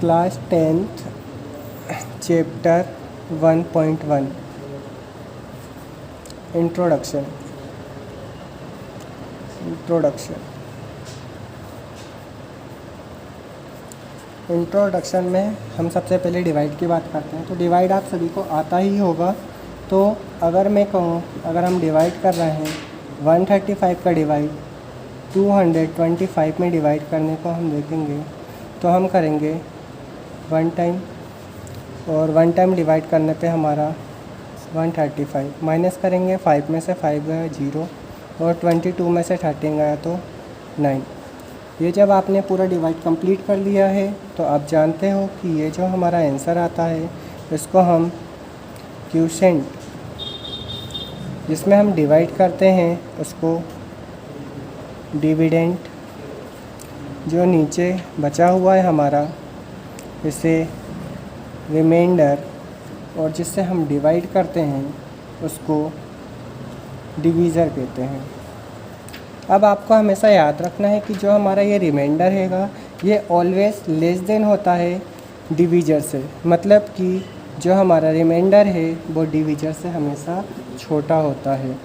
Class 10th chapter 1.1 introduction. Introduction में हम सबसे पहले डिवाइड की बात करते हैं। तो डिवाइड आप सभी को आता ही होगा। तो अगर मैं कहूँ, अगर हम डिवाइड कर रहे हैं 135 का डिवाइड 225 में डिवाइड करने को हम देखेंगे तो हम करेंगे 1 टाइम, और 1 टाइम डिवाइड करने पे हमारा 135 माइनस करेंगे। 5 में से 5 गया 0 और 22 में से 13 गया तो 9। ये जब आपने पूरा डिवाइड कंप्लीट कर लिया है तो आप जानते हो कि ये जो हमारा आंसर आता है इसको हम क्वोशिएंट, जिसमें हम डिवाइड करते हैं, उसको डिविडेंड, जो नीचे बचा हुआ है हमारा इसे रिमाइंडर, और जिससे हम डिवाइड करते हैं उसको डिवीज़र कहते हैं। अब आपको हमेशा याद रखना है कि जो हमारा ये रिमाइंडर हैगा ये ऑलवेज लेस देन होता है डिवीज़र से, मतलब कि जो हमारा रिमाइंडर है वो डिवीज़र से हमेशा छोटा होता है।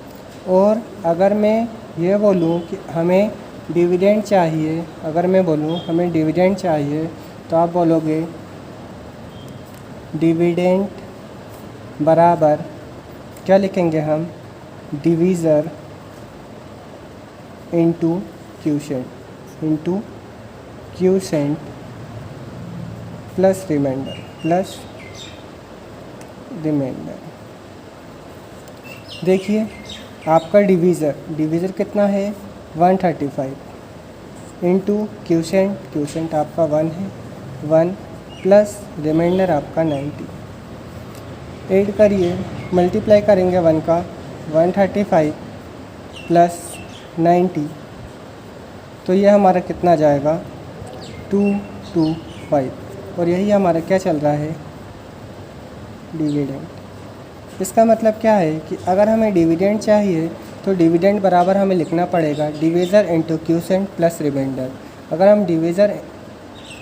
और अगर मैं ये बोलूँ कि हमें डिविडेंड चाहिए, अगर मैं बोलूँ हमें डिविडेंड चाहिए तो आप बोलोगे डिविडेंड बराबर क्या लिखेंगे हम, divisor into quotient plus remainder. देखिए आपका डिवीज़र कितना है 135 इंटू क्वोशिएंट आपका 1 है, 1 प्लस रिमाइंडर आपका 90। ऐड करिए, मल्टीप्लाई करेंगे 1 का 135 प्लस 90, तो ये हमारा कितना जाएगा 225। और यही हमारा क्या चल रहा है, डिविडेंड। इसका मतलब क्या है कि अगर हमें डिविडेंड चाहिए तो डिविडेंड बराबर हमें लिखना पड़ेगा divisor into quotient plus remainder. अगर हम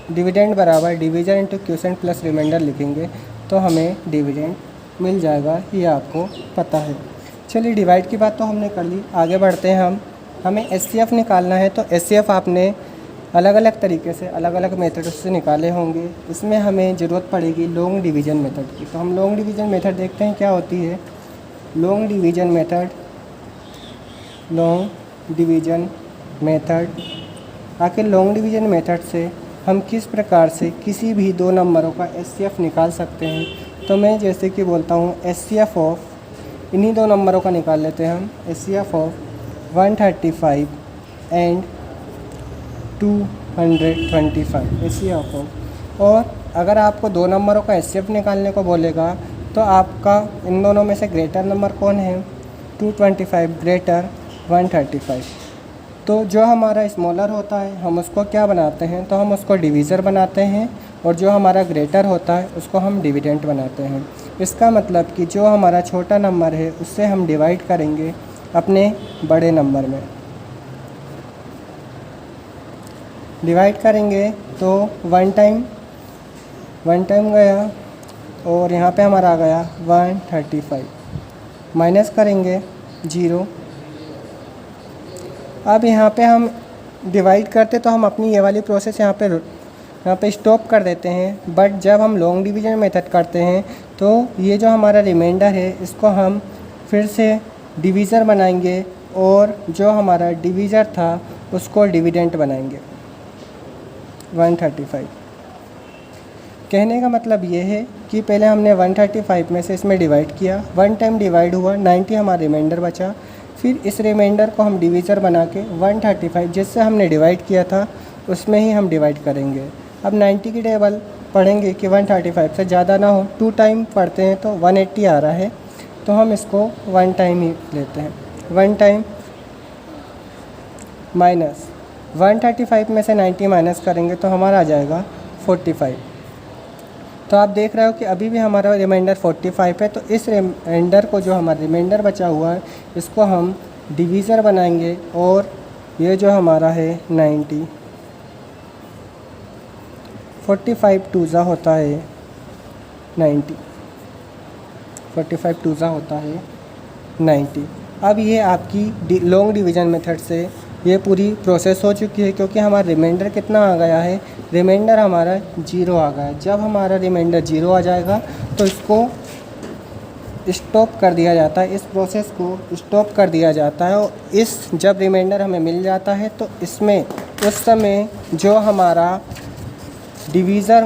डिविडेंड बराबर divisor into quotient plus remainder लिखेंगे तो हमें डिविडेंड मिल जाएगा, ये आपको पता है। चलिए डिवाइड की बात तो हमने कर ली, आगे बढ़ते हैं। हमें एचसीएफ निकालना है। तो एचसीएफ आपने अलग अलग तरीके से, अलग अलग मेथड से निकाले होंगे। इसमें हमें ज़रूरत पड़ेगी लॉन्ग डिवीज़न मेथड की। तो हम लॉन्ग डिवीज़न मेथड देखते हैं क्या होती है। लॉन्ग डिवीज़न मेथड आखिर लॉन्ग डिवीज़न मेथड से हम किस प्रकार से किसी भी 2 नंबरों का एचसीएफ निकाल सकते हैं। तो मैं जैसे कि बोलता हूँ एचसीएफ ऑफ, इन्हीं 2 नंबरों का निकाल लेते हैं हम, HCF of 135 and 225 HCF of. और अगर आपको 2 नंबरों का एचसीएफ निकालने को बोलेगा तो आपका इन दोनों में से ग्रेटर नंबर कौन है, 225 ग्रेटर 135। तो जो हमारा स्मॉलर होता है हम उसको क्या बनाते हैं, तो हम उसको डिवीज़र बनाते हैं, और जो हमारा ग्रेटर होता है उसको हम डिविडेंड बनाते हैं। इसका मतलब कि जो हमारा छोटा नंबर है उससे हम डिवाइड करेंगे अपने बड़े नंबर में। डिवाइड करेंगे तो 1 टाइम गया, और यहाँ पे हमारा आ गया 135, माइनस करेंगे 0। अब यहाँ पे हम डिवाइड करते तो हम अपनी ये वाली प्रोसेस यहाँ पे स्टॉप कर देते हैं। बट जब हम लॉन्ग डिवीज़न मेथड करते हैं तो ये जो हमारा रिमाइंडर है इसको हम फिर से डिवीज़र बनाएंगे, और जो हमारा डिवीज़र था उसको डिविडेंड बनाएंगे 135। कहने का मतलब ये है कि पहले हमने 135 में से इसमें डिवाइड किया, 1 टाइम डिवाइड हुआ, 90 हमारा रिमाइंडर बचा। फिर इस रिमाइंडर को हम डिवीज़र बना के 135 जिससे हमने डिवाइड किया था उसमें ही हम डिवाइड करेंगे। अब 90 की टेबल पढ़ेंगे कि 135 से ज़्यादा ना हो, 2 टाइम पढ़ते हैं तो 180 आ रहा है, तो हम इसको 1 टाइम ही लेते हैं। 1 टाइम माइनस 135 में से 90 माइनस करेंगे तो हमारा आ जाएगा 45। तो आप देख रहे हो कि अभी भी हमारा रिमाइंडर 45 है। तो इस रिमाइंडर को, जो हमारा रिमाइंडर बचा हुआ है, इसको हम डिवीज़र बनाएंगे, और ये जो हमारा है 90 45 टूज़ा होता है 90, 45 टूज़ा होता है 90। अब ये आपकी लॉन्ग डिवीज़न मेथड से ये पूरी प्रोसेस हो चुकी है, क्योंकि हमारा रिमाइंडर कितना आ गया है, रिमाइंडर हमारा 0 आ गया है। जब हमारा रिमाइंडर 0 आ जाएगा तो इसको स्टॉप कर दिया जाता है, इस प्रोसेस को स्टॉप कर दिया जाता है। और जब रिमाइंडर हमें मिल जाता है तो इसमें उस समय जो हमारा डिवीज़र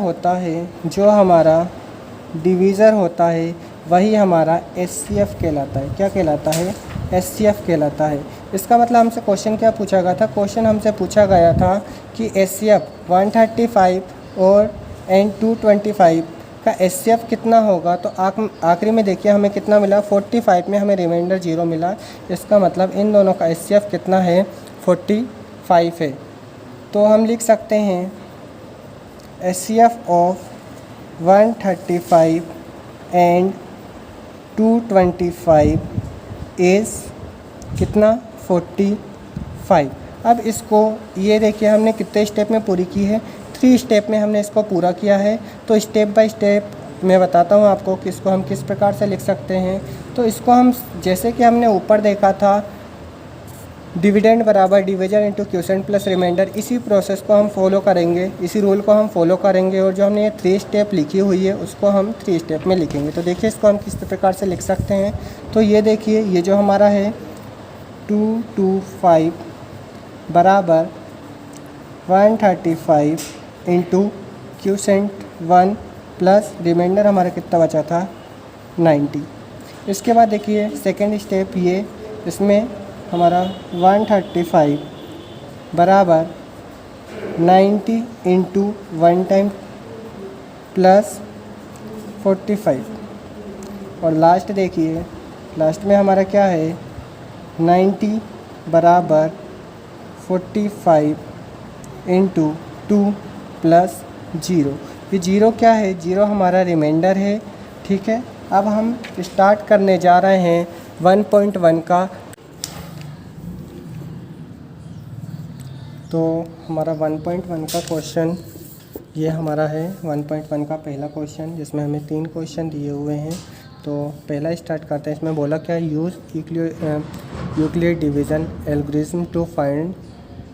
होता है वही हमारा SCF कहलाता है। क्या कहलाता है? SCF कहलाता है। इसका मतलब हमसे क्वेश्चन क्या पूछा गया था? क्वेश्चन हमसे पूछा गया था कि SCF 135 और N225 का SCF कितना होगा। तो आखिरी में देखिए हमें कितना मिला, 45 में हमें रिमाइंडर 0 मिला। इसका मतलब इन दोनों का SCF कितना है? 45 है। तो हम लिख सकते हैं SCF ऑफ 135 एंड 225 इज़ कितना? 45। अब इसको ये देखिए हमने कितने स्टेप में पूरी की है, 3 स्टेप में हमने इसको पूरा किया है। तो स्टेप बाय स्टेप मैं बताता हूँ आपको कि इसको हम किस प्रकार से लिख सकते हैं। तो इसको हम जैसे कि हमने ऊपर देखा था डिविडेंड बराबर division into quotient plus remainder, इसी प्रोसेस को हम फॉलो करेंगे, इसी रूल को हम फॉलो करेंगे। और जो हमने ये 3 स्टेप लिखी हुई है उसको हम 3 स्टेप में लिखेंगे। तो देखिए इसको हम किस प्रकार से लिख सकते हैं। तो ये देखिए ये जो हमारा है 225 बराबर 135 इंटू क्वोशिएंट 1 प्लस रिमाइंडर हमारा कितना बचा था? 90। इसके बाद देखिए सेकेंड स्टेप ये, इसमें हमारा 135 बराबर 90 इंटू 1 टाइम प्लस 45। और लास्ट देखिए, लास्ट में हमारा क्या है? 90 बराबर 45 इंटू 2 प्लस 0। ये 0 क्या है? 0 हमारा रिमाइंडर है। ठीक है, अब हम स्टार्ट करने जा रहे हैं 1.1 का। तो हमारा 1.1 का क्वेश्चन ये हमारा है 1.1 का पहला क्वेश्चन, जिसमें हमें 3 क्वेश्चन दिए हुए हैं। तो पहला स्टार्ट करते हैं। इसमें बोला क्या है? Use Euclid division algorithm to find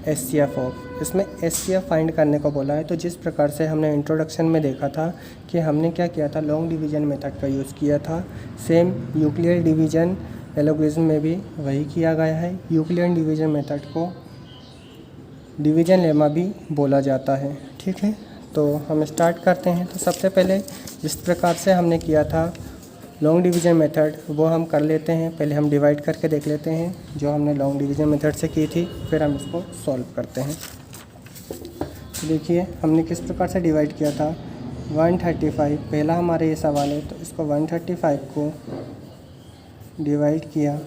SCF of. इसमें SCF फाइंड करने को बोला है। तो जिस प्रकार से हमने इंट्रोडक्शन में देखा था कि हमने क्या किया था, लॉन्ग डिवीज़न मेथड का यूज़ किया था, सेम यूक्लिड डिवीज़न एल्गोरिथम में भी वही किया गया है। यूक्लिड डिवीज़न मेथड को डिवीज़न लेमा भी बोला जाता है। ठीक है, तो हम स्टार्ट करते हैं। तो सबसे पहले जिस प्रकार से हमने किया था लॉन्ग डिवीज़न मेथड, वो हम कर लेते हैं। पहले हम डिवाइड करके देख लेते हैं जो हमने लॉन्ग डिवीज़न मेथड से की थी, फिर हम इसको सॉल्व करते हैं। तो देखिए हमने किस प्रकार से डिवाइड किया था। 135 पहला हमारा ये सवाल है, तो इसको 135 को डिवाइड किया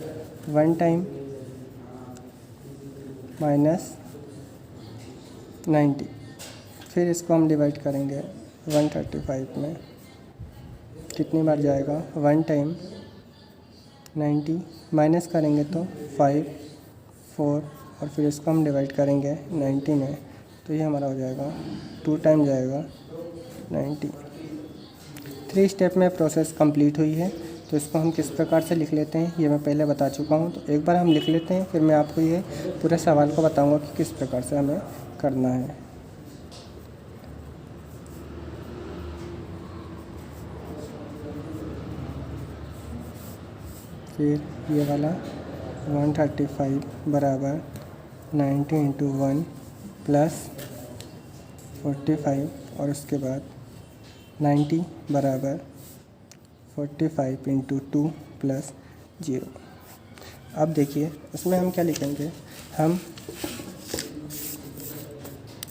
1 टाइम माइनस 90। फिर इसको हम डिवाइड करेंगे 135 में, कितनी बार जाएगा? 1 टाइम 90 माइनस करेंगे तो 5 4, और फिर इसको हम डिवाइड करेंगे 90 में, तो ये हमारा हो जाएगा 2 टाइम जाएगा 90। 3 स्टेप में प्रोसेस कंप्लीट हुई है। तो इसको हम किस प्रकार से लिख लेते हैं ये मैं पहले बता चुका हूँ। तो एक बार हम लिख लेते हैं, फिर मैं आपको ये पूरे सवाल को बताऊँगा कि किस प्रकार से हमें करना है। फिर ये वाला 135 बराबर 90 इंटू 1 प्लस 45, और उसके बाद 90 बराबर 45 इंटू 2 प्लस 0। अब देखिए इसमें हम क्या लिखेंगे, हम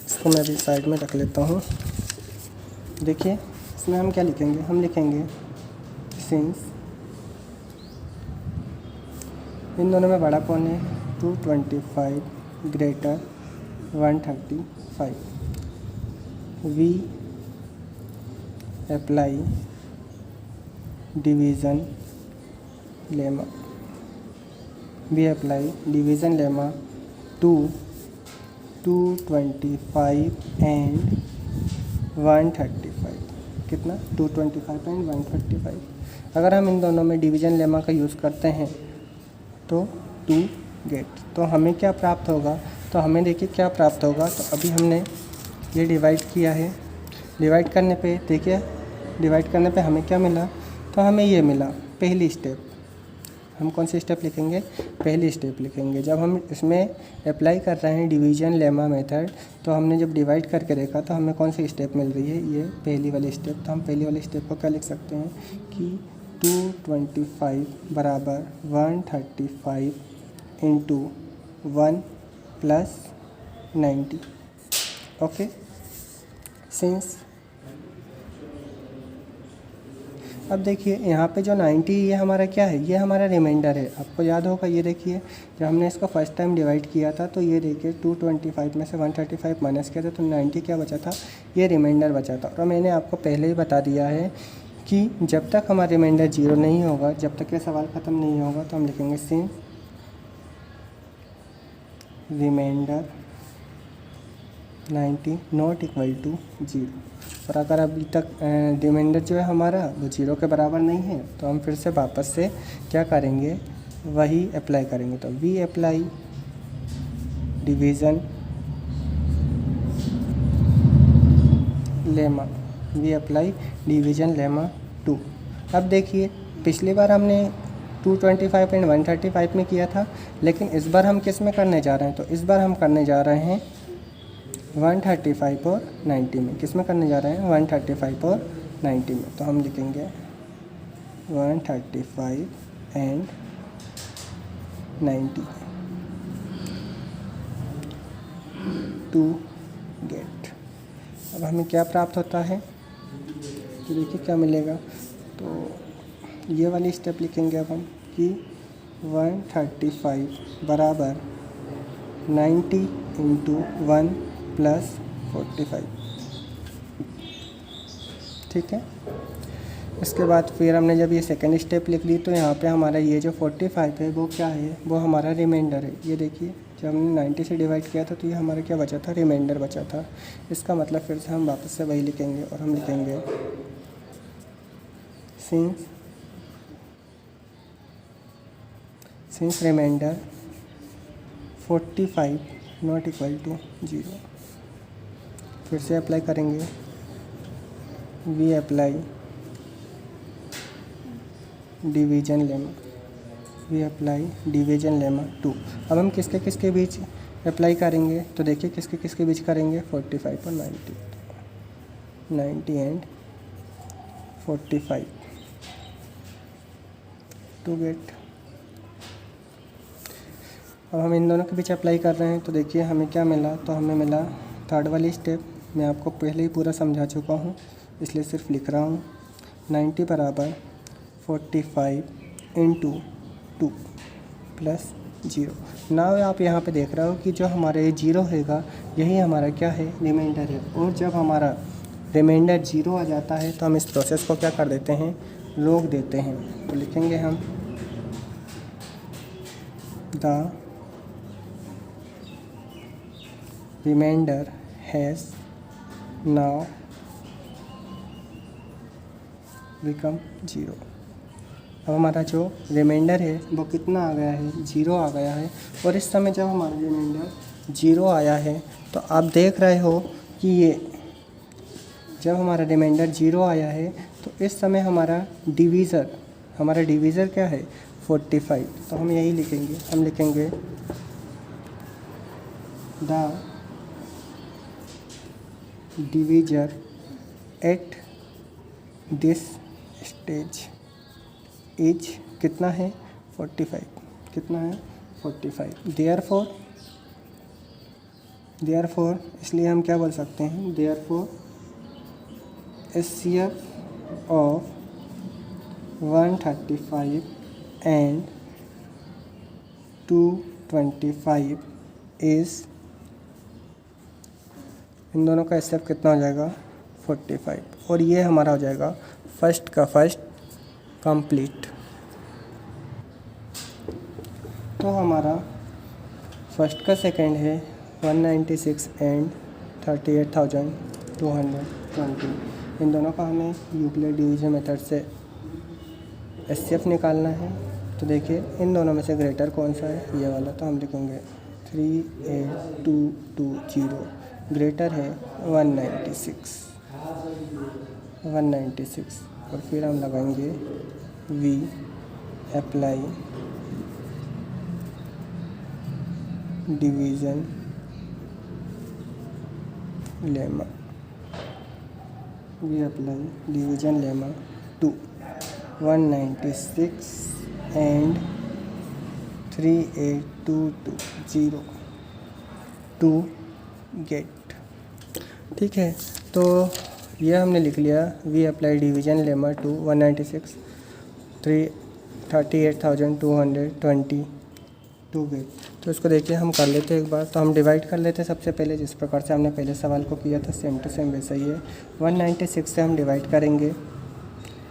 इसको मैं भी साइड में रख लेता हूँ। देखिए इसमें हम क्या लिखेंगे, हम लिखेंगे सिंस इन दोनों में बड़ा कौन है? 225 greater 135, we apply division lemma, we apply division lemma to 225 and 135 कितना 225 एंड 135। अगर हम इन दोनों में डिवीज़न लेमा का यूज़ करते हैं तो 2 गेट, तो हमें क्या प्राप्त होगा, तो हमें देखिए क्या प्राप्त होगा। तो अभी हमने ये डिवाइड किया है, डिवाइड करने पे देखिए डिवाइड करने पे हमें क्या मिला, तो हमें ये मिला पहली स्टेप। हम कौन सी स्टेप लिखेंगे, पहली स्टेप लिखेंगे। जब हम इसमें अप्लाई कर रहे हैं डिवीज़न लेमा मेथड, तो हमने जब डिवाइड करके देखा तो हमें कौन सी स्टेप मिल रही है, ये पहली वाली स्टेप। तो हम पहली वाली स्टेप को क्या लिख सकते हैं कि 225 बराबर 135 इंटू 1 प्लस 90। ओके, सिंस अब देखिए यहाँ पे जो 90 ये हमारा क्या है, ये हमारा रिमाइंडर है। आपको याद होगा, ये देखिए जब हमने इसको फर्स्ट टाइम डिवाइड किया था तो ये देखिए 225 में से 135 माइनस किया था तो 90 क्या बचा था, ये रिमाइंडर बचा था। और मैंने आपको पहले ही बता दिया है कि जब तक हमारा रिमाइंडर 0 नहीं होगा, जब तक ये सवाल ख़त्म नहीं होगा, तो हम लिखेंगे since remainder 90 not equal to 0। और अगर अभी तक रिमाइंडर जो है हमारा वो 0 के बराबर नहीं है, तो हम फिर से वापस से क्या करेंगे, वही अप्लाई करेंगे। तो we apply division lemma, we apply division lemma 2। अब देखिए पिछली बार हमने 225 एंड 135 में किया था, लेकिन इस बार हम किस में करने जा रहे हैं, तो इस बार हम करने जा रहे हैं 135 और 90 में। किस में करने जा रहे हैं, 135 और 90 में। तो हम लिखेंगे 135 एंड 90 टू गेट। अब हमें क्या प्राप्त होता है, तो देखिए क्या मिलेगा। तो ये वाली स्टेप लिखेंगे अब हम कि 135 बराबर 90 इंटू 1 प्लस 45। ठीक है, इसके बाद फिर हमने जब ये सेकंड स्टेप लिख ली, तो यहाँ पे हमारा ये जो 45 है वो क्या है, वो हमारा रिमाइंडर है। ये देखिए जब हमने 90 से डिवाइड किया था तो ये हमारा क्या बचा था, रिमाइंडर बचा था। इसका मतलब फिर से हम वापस से वही लिखेंगे और हम लिखेंगे since remainder 45 not equal to 0। फिर से अप्लाई करेंगे, we apply division lemma, we apply division lemma 2। अब हम किसके किसके बीच अप्लाई करेंगे, तो देखिए किसके किसके बीच करेंगे, 45 और 90 एंड 45 टू गेट। अब हम इन दोनों के बीच अप्लाई कर रहे हैं, तो देखिए हमें क्या मिला, तो हमें मिला थर्ड वाली स्टेप। मैं आपको पहले ही पूरा समझा चुका हूँ, इसलिए सिर्फ लिख रहा हूँ। 90 बराबर 45 इंटू 2 प्लस 0। ना आप यहाँ पे देख रहे हो कि जो हमारा ये 0 हैगा, यही हमारा क्या है, रिमाइंडर है। और जब हमारा रिमाइंडर 0 आ जाता है तो हम इस प्रोसेस को क्या कर देते हैं, रोक देते हैं। तो लिखेंगे हम the remainder has now become 0। अब हमारा जो रिमाइंडर है वो कितना आ गया है, 0 आ गया है। और इस समय जब हमारा रिमाइंडर 0 आया है, तो आप देख रहे हो कि ये जब हमारा रिमाइंडर 0 आया है, तो इस समय हमारा डिवीज़र क्या है, 45। तो हम यही लिखेंगे, हम लिखेंगे the divisor at this stage is कितना है, 45। कितना है, 45। देयरफॉर इसलिए हम क्या बोल सकते हैं, therefore HCF of 135 and 225 is, इन दोनों का एचसीएफ कितना हो जाएगा, 45। और ये हमारा हो जाएगा फर्स्ट का फर्स्ट कंप्लीट। तो हमारा फर्स्ट का सेकंड है 196 एंड 38,000 220। इन दोनों का हमें यूक्लिड डिवीजन मेथड से एचसीएफ निकालना है। तो देखिए इन दोनों में से ग्रेटर कौन सा है, ये वाला। तो हम लिखेंगे 38220 ग्रेटर है 196 और फिर हम लगाएंगे we apply division lemma, we apply division lemma to 196 and 38220 to get. ठीक है, तो ये हमने लिख लिया we apply division lemma to 196 38,220 to get. तो इसको देखिए हम कर लेते हैं एक बार। तो हम डिवाइड कर लेते हैं सबसे पहले, जिस प्रकार से हमने पहले सवाल को किया था सेम टू सेम वैसा ही है। 196 से हम डिवाइड करेंगे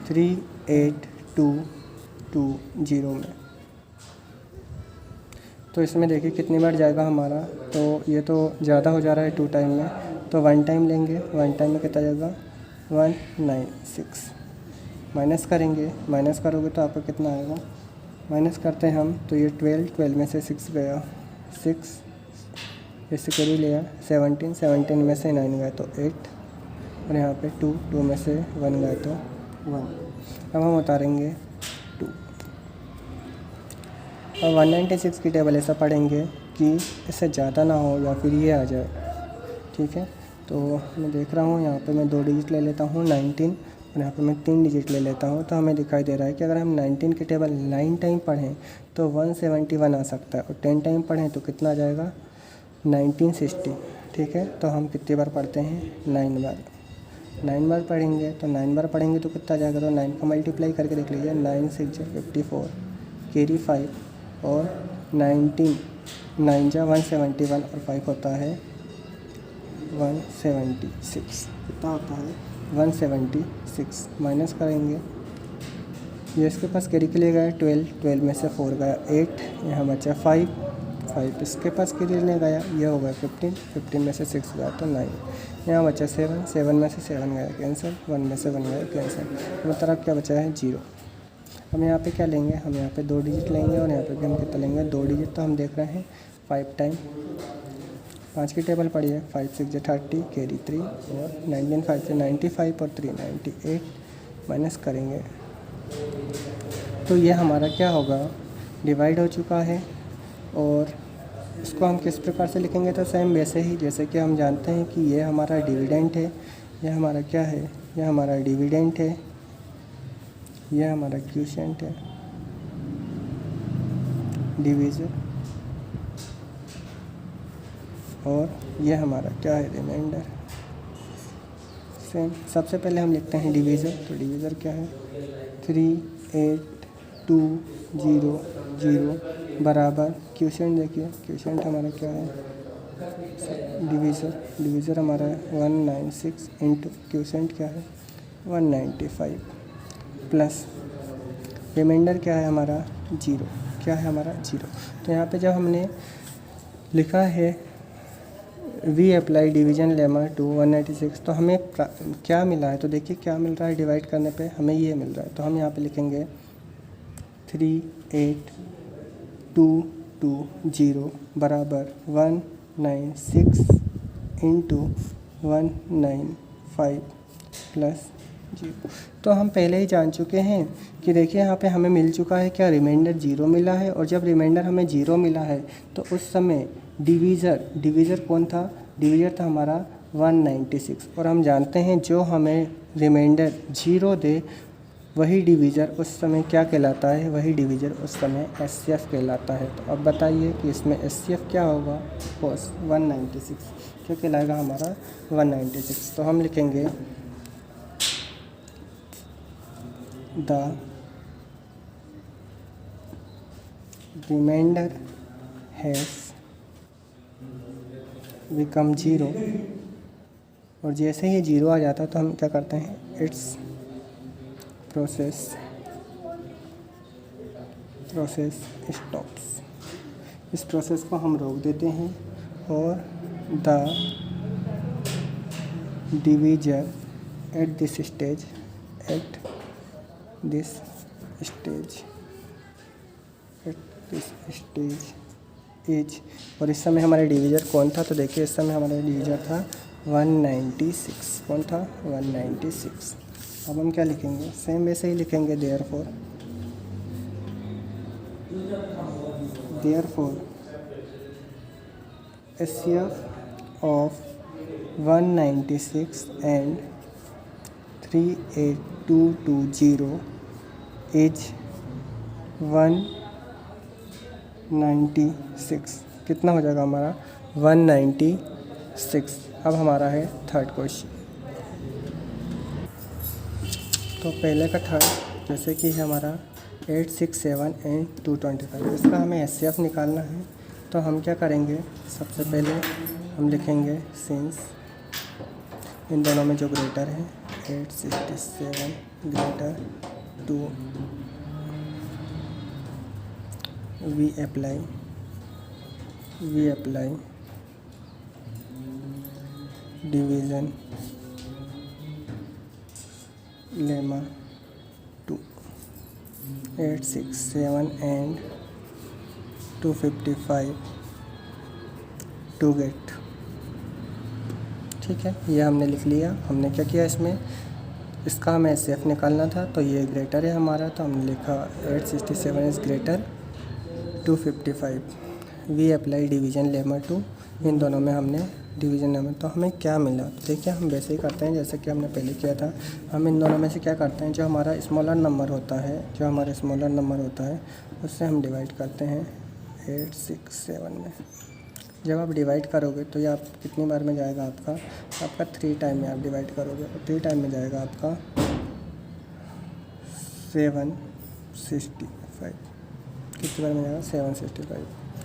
38220 में। तो इसमें देखिए कितनी बार जाएगा हमारा, तो ये तो ज़्यादा हो जा रहा है 2 टाइम में, तो 1 टाइम लेंगे। 1 टाइम में कितना जाएगा 196। माइनस करेंगे, माइनस करोगे तो आपको कितना आएगा, माइनस करते हैं हम तो ये 12 में से 6 गया, 6 इससे कैरी लिया 17 में से 9 गए तो 8 और यहाँ पे 2 में से 1 गए तो 1। अब हम उतारेंगे 2। अब 196 की टेबल ऐसा पढ़ेंगे कि इससे ज़्यादा ना हो या फिर ये आ जाए। ठीक है, तो मैं देख रहा हूँ यहाँ पे मैं 2 डिजिट ले लेता हूँ 19 और यहाँ पे मैं 3 डिजिट ले लेता हूँ। तो हमें दिखाई दे रहा है कि अगर हम 19 की टेबल 9 टाइम पढ़ें तो 171 आ सकता है और 10 टाइम पढ़ें तो कितना आ जाएगा 1960। ठीक है, तो हम कितनी बार पढ़ते हैं 9 बार। 9 बार पढ़ेंगे तो 9 बार पढ़ेंगे तो कितना जाएगा, तो 9 का मल्टीप्लाई करके देख लीजिए 9 6 54 कैरी 5 और 19 9 जा 171 और 5 होता है 176। कितना होता है 176। माइनस करेंगे, ये इसके पास कैरी के लिए गया 12 में से 4 गया 8, यहाँ बचा 5 इसके पास कैरी ले गया, ये हो गया 15 में से 6 गया तो 9, यहाँ बचा 7 में से 7 गया कैंसिल, 1 में से 1 गया कैंसिल, मतलब क्या बचा है 0। हम यहाँ पे क्या लेंगे, हम यहाँ पे 2 डिजिट लेंगे और यहाँ पे भी हम कितना लेंगे 2 डिजिट। तो हम देख रहे हैं 5 टाइम 5 की टेबल पड़ी है 5 6 30 कैरी 3 और 19 5 से 95 और 3 98। माइनस करेंगे तो ये हमारा क्या होगा डिवाइड हो चुका है। और इसको हम किस प्रकार से लिखेंगे, तो सेम वैसे ही जैसे कि हम जानते हैं कि ये हमारा डिविडेंट है, ये हमारा क्या है, ये हमारा डिविडेंट है, ये हमारा क्वोशिएंट है, डिवीज़र, और ये हमारा क्या है रिमाइंडर। सेम सबसे पहले हम लिखते हैं डिवीज़र। तो डिवीज़र क्या है 38200 बराबर क्वोशिएंट। देखिए क्वोशिएंट हमारा क्या है डिवीज़र हमारा है 196 इंटू क्वोशिएंट क्या है 195 प्लस रिमाइंडर क्या है हमारा 0। क्या है हमारा 0। तो यहाँ पे जब हमने लिखा है we apply division lemma to 196 तो हमें क्या मिला है, तो देखिए क्या मिल रहा है डिवाइड करने पे हमें ये मिल रहा है। तो हम यहाँ पे लिखेंगे 38220 बराबर 196 इंटू 195 प्लस 0। तो हम पहले ही जान चुके हैं कि देखिए यहाँ पे हमें मिल चुका है क्या रिमाइंडर 0 मिला है, और जब रिमाइंडर हमें 0 मिला है तो उस समय डिवीज़र कौन था, डिवीज़र था हमारा 196। और हम जानते हैं जो हमें रिमाइंडर 0 दे वही डिवीज़र उस समय क्या कहलाता है, वही डिवीज़र उस समय एचसीएफ कहलाता है। तो अब बताइए कि इसमें एचसीएफ क्या होगा, कोस 196 क्या कहलाएगा हमारा 196। तो हम लिखेंगे द रिमाइंडर हैज़ बिकम 0। और जैसे ही 0 आ जाता है तो हम क्या करते हैं इट्स प्रोसेस स्टॉप्स। इस प्रोसेस को हम रोक देते हैं और the divisor at this stage at this stage एज। और इस समय हमारा डिवीज़र कौन था, तो देखिए इस समय हमारा डिवीज़र था 196। कौन था? 196। अब हम क्या लिखेंगे? सेम वैसे ही लिखेंगे, therefore HCF of 196 and 38220 is 196। कितना हो जाएगा हमारा? 196। अब हमारा है थर्ड क्वेश्चन। तो पहले का थर्ड जैसे कि हमारा 867 एंड 225, इसका हमें HCF निकालना है। तो हम क्या करेंगे? सबसे पहले हम लिखेंगे सिंस इन दोनों में जो ग्रेटर है 867 greater to we apply division lemma to 867 and 255 to get. ठीक है, ये हमने लिख लिया। हमने क्या किया इसमें? इसका हमें HCF निकालना था, तो ये ग्रेटर है हमारा, तो हमने लिखा 867 is greater 255। We apply division lemma to, इन दोनों में हमने डिवीज़न लेमा। तो हमें क्या मिला? तो देखिए हम वैसे ही करते हैं जैसे कि हमने पहले किया था। हम इन दोनों में से क्या करते हैं? जो हमारा स्मॉलर नंबर होता है उससे हम डिवाइड करते हैं 867 में। जब आप डिवाइड करोगे तो ये आप कितनी बार में जाएगा? आपका 3 टाइम में आप डिवाइड करोगे, और 3 टाइम में जाएगा आपका 765। कितनी बार में जाएगा? 765।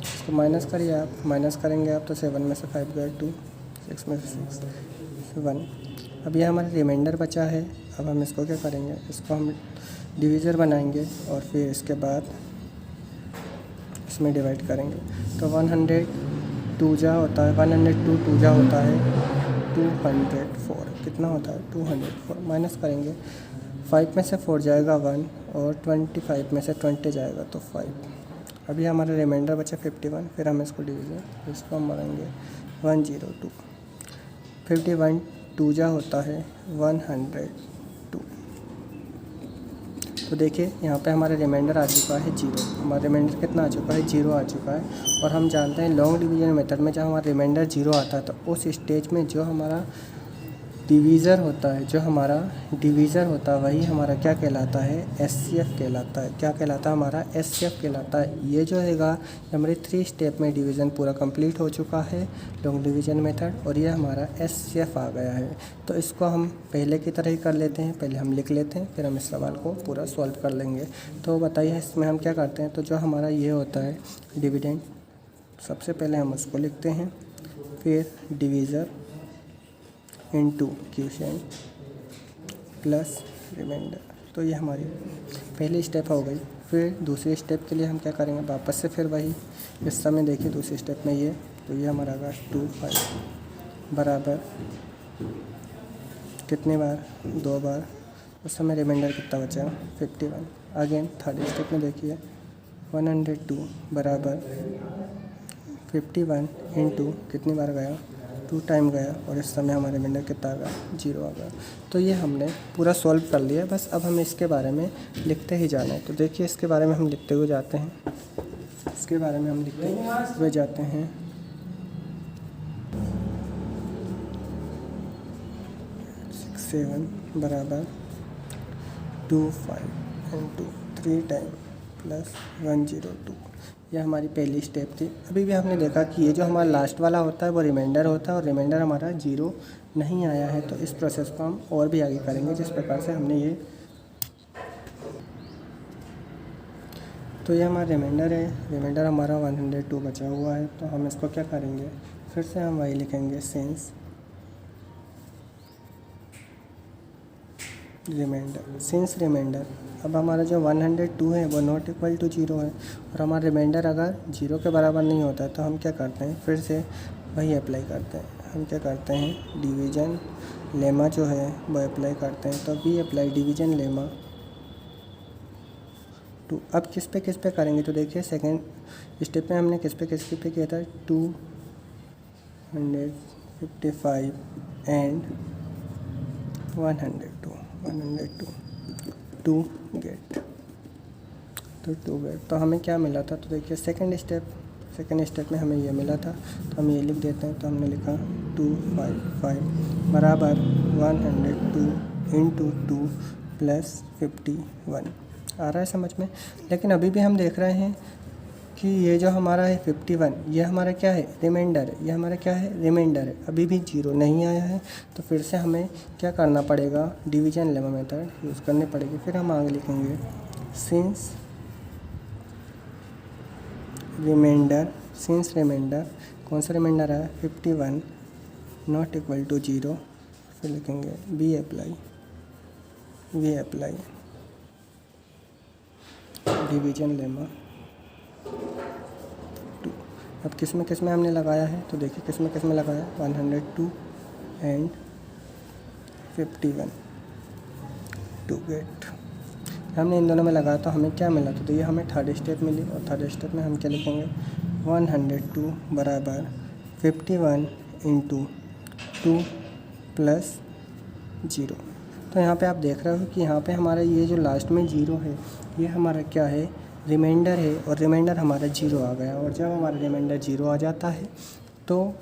इसको माइनस करिए आप, माइनस करेंगे आप तो 7 में से 5 गए 2, 6 में से 6 1। अब ये हमारा रिमाइंडर बचा है। अब हम इसको क्या करेंगे? इसको हम डिवीज़र बनाएंगे और फिर इसके बाद इसमें डिवाइड करेंगे। तो 102 जा होता है, 102 2 जा होता है 204। कितना होता है? 204। माइनस करेंगे, 5 में से 4 जाएगा 1 और 25 में से 20 जाएगा तो 5। अभी हमारा रिमाइंडर बचा 51। फिर हम इसको डिवीज़न, इसको हम बनाएंगे 102। 51 2 जा होता है 102। तो देखिए यहाँ पे हमारा रिमाइंडर आ चुका है 0। हमारा रिमाइंडर कितना आ चुका है? 0 आ चुका है। और हम जानते हैं लॉन्ग डिवीज़न मेथड में जब हमारा रिमाइंडर 0 आता है तो उस स्टेज में जो हमारा डिवीज़र होता है वही हमारा क्या कहलाता है? HCF कहलाता है। क्या कहलाता है? हमारा HCF कहलाता है। ये जो हैगा हमारे 3 स्टेप में डिवीज़न पूरा कंप्लीट हो चुका है लॉन्ग डिवीज़न मेथड, और ये हमारा HCF आ गया है। तो इसको हम पहले की तरह ही कर लेते हैं। पहले हम लिख लेते हैं, फिर हम इस सवाल को पूरा सॉल्व कर लेंगे। तो बताइए इसमें हम क्या करते हैं? तो जो हमारा ये होता है डिविडेंड, सबसे पहले हम उसको लिखते हैं, फिर divisor into quotient plus remainder. तो ये हमारी पहली स्टेप हो गई। फिर दूसरी स्टेप के लिए हम क्या करेंगे? वापस से फिर वही, इस समय देखिए दूसरी स्टेप में ये, तो ये हमारा आएगा 25 बराबर कितने बार? 2 बार। उस समय रिमाइंडर कितना बचा? 51। अगेन थर्ड स्टेप में देखिए 102 बराबर 51 इंटू कितनी बार गया? 2 टाइम गया, और इस समय हमारे रिमाइंडर कितना आ गया? 0 आ गया। तो ये हमने पूरा सॉल्व कर लिया। बस अब हमें इसके बारे में लिखते ही जाना है। तो देखिए इसके बारे में हम लिखते हुए जाते हैं, 7 बराबर 25 इंटू 3 टाइम प्लस 102। यह हमारी पहली स्टेप थी। अभी भी हमने देखा कि ये जो हमारा लास्ट वाला होता है वो रिमाइंडर होता है, और रिमाइंडर हमारा 0 नहीं आया है। तो इस प्रोसेस को हम और भी आगे करेंगे जिस प्रकार से हमने ये, तो ये हमारा रिमाइंडर है। रिमाइंडर हमारा 102 बचा हुआ है। तो हम इसको क्या करेंगे? फिर से हम वही लिखेंगे, सिंस रिमाइंडर। अब हमारा जो 102 है वो नॉट इक्वल टू 0 है, और हमारा रिमाइंडर अगर 0 के बराबर नहीं होता है तो हम क्या करते हैं? फिर से वही अप्लाई करते हैं। हम क्या करते हैं, डिवीज़न लेमा जो है वो अप्लाई करते हैं। तो we apply division lemma to. अब किस पे करेंगे, तो देखिए सेकेंड स्टेप में हमने किस पे किया था, 255 एंड 102 टू गेट। तो तो हमें क्या मिला था, तो देखिए सेकेंड स्टेप में हमें ये मिला था, तो हम ये लिख देते हैं। तो हमने लिखा 255 बराबर 102 इंटू 2 प्लस 51। आ रहा है समझ में। लेकिन अभी भी हम देख रहे हैं कि ये जो हमारा है 51, ये हमारा क्या है, रिमाइंडर है। ये हमारा क्या है, रिमाइंडर है। अभी भी 0 नहीं आया है, तो फिर से हमें क्या करना पड़ेगा, डिवीज़न लेमा मेथड यूज़ करनी पड़ेगी। फिर हम आगे लिखेंगे सिंस रिमाइंडर कौन सा रिमाइंडर है, 51 नॉट इक्वल टू 0। फिर लिखेंगे we apply division lemma to. अब किस में हमने लगाया है, तो देखिए किस में लगाया, 102 एंड 51 टू गेट। हमने इन दोनों में लगाया तो हमें क्या मिला, तो ये हमें थर्ड स्टेप मिली। और थर्ड स्टेप में हम क्या लिखेंगे, 102 बराबर 51 इंटू 2 प्लस 0। तो यहाँ पे आप देख रहे हो कि यहाँ पे हमारा ये जो लास्ट में 0 है, ये हमारा क्या है, रिमाइंडर है। और रिमाइंडर हमारा 0 आ गया। और जब हमारा रिमाइंडर 0 आ जाता है, तो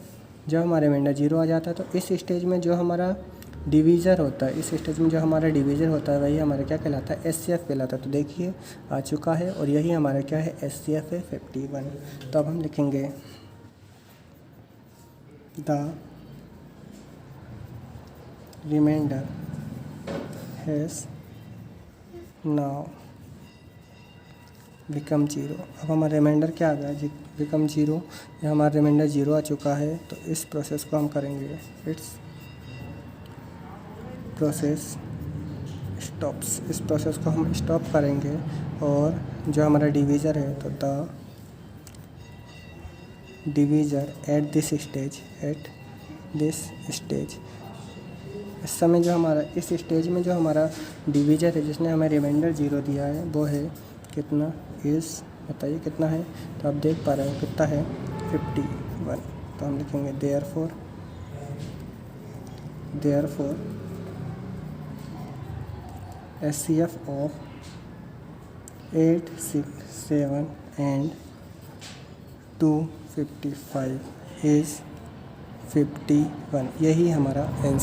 इस स्टेज में जो हमारा डिवीज़र होता है, वही हमारा क्या कहलाता है, SCF कहलाता है। तो देखिए आ चुका है, और यही हमारा क्या है, SCF है 51। तो अब हम लिखेंगे the remainder has now become 0। अब हमारा रिमाइंडर क्या आ गया, बिकम 0। या हमारा रिमाइंडर 0 आ चुका है। तो इस प्रोसेस को हम करेंगे, प्रोसेस स्टॉप्स। इस प्रोसेस को हम स्टॉप करेंगे। और जो हमारा डिवीज़र है, तो the divisor at this stage, इस समय जो हमारा इस स्टेज में जो हमारा डिवीज़र है, जिसने हमें रिमाइंडर 0 दिया है, वो है कितना, बताइए कितना है। तो आप देख पा रहे हैं कितना है, 51। तो हम लिखेंगे therefore SCF of 8, 6, 7 and 255 is 51। यही हमारा आंसर